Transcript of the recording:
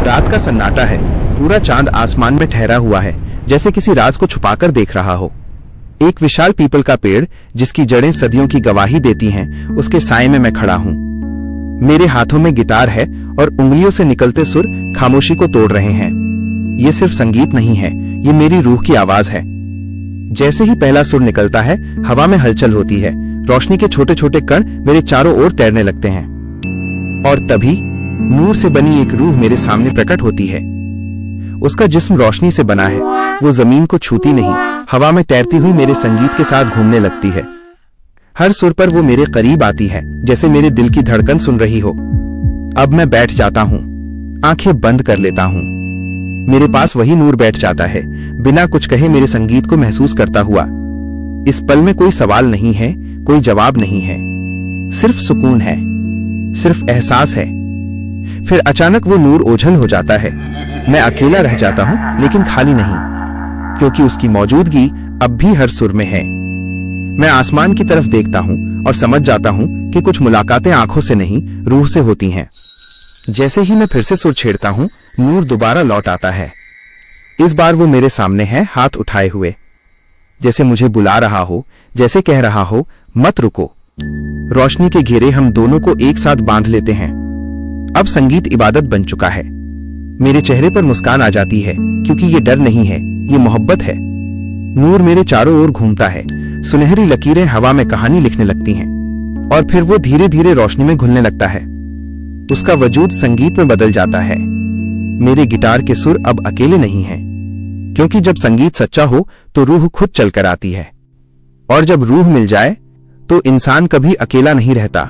रात का सन्नाटा है। पूरा चांद आसमान में ठहरा हुआ है, जैसे किसी राज को छुपाकर देख रहा हो। एक विशाल पीपल का पेड़, जिसकी जड़ें सदियों की गवाही देती हैं, उसके साए में मैं खड़ा हूं। मेरे हाथों में गिटार है और उंगलियों से निकलते सुर खामोशी को तोड़ रहे हैं। ये सिर्फ संगीत नहीं है, ये मेरी रूह की आवाज है। जैसे ही पहला सुर निकलता है, हवा में हलचल होती है। रोशनी के छोटे छोटे कण मेरे चारों ओर तैरने लगते हैं। और तभी नूर से बनी एक रूह मेरे सामने प्रकट होती है। उसका जिस्म रोशनी से बना है। वो जमीन को छूती नहीं, हवा में तैरती हुई मेरे संगीत के साथ घूमने लगती है। हर सुर पर वो मेरे करीब आती है, जैसे मेरे दिल की धड़कन सुन रही हो। अब मैं बैठ जाता हूँ, आंखें बंद कर लेता हूँ। मेरे पास वही नूर बैठ जाता है, बिना कुछ कहे मेरे संगीत को महसूस करता हुआ। इस पल में कोई सवाल नहीं है, कोई जवाब नहीं है, सिर्फ सुकून है, सिर्फ एहसास है। फिर अचानक वो नूर ओझल हो जाता है। मैं अकेला रह जाता हूं, लेकिन खाली नहीं, क्योंकि उसकी मौजूदगी अब भी हर सुर में है। मैं आसमान की तरफ देखता हूं और समझ जाता हूं कि कुछ मुलाकातें आंखों से नहीं, रूह से होती हैं। जैसे ही मैं फिर से सुर छेड़ता हूं, नूर दोबारा लौट आता है। इस बार वो मेरे सामने है, हाथ उठाए हुए, जैसे मुझे बुला रहा हो, जैसे कह रहा हो, मत रुको। रोशनी के घेरे हम दोनों को एक साथ बांध लेते हैं। अब संगीत इबादत बन चुका है। मेरे चेहरे पर मुस्कान आ जाती है, क्योंकि ये डर नहीं है, ये मोहब्बत है। नूर मेरे चारों ओर घूमता है, सुनहरी लकीरें हवा में कहानी लिखने लगती हैं, और फिर वो धीरे धीरे रोशनी में घुलने लगता है। उसका वजूद संगीत में बदल जाता है। मेरे गिटार के सुर अब अकेले नहीं हैं, क्योंकि जब संगीत सच्चा हो तो रूह खुद चलकर आती है। और जब रूह मिल जाए तो इंसान कभी अकेला नहीं रहता।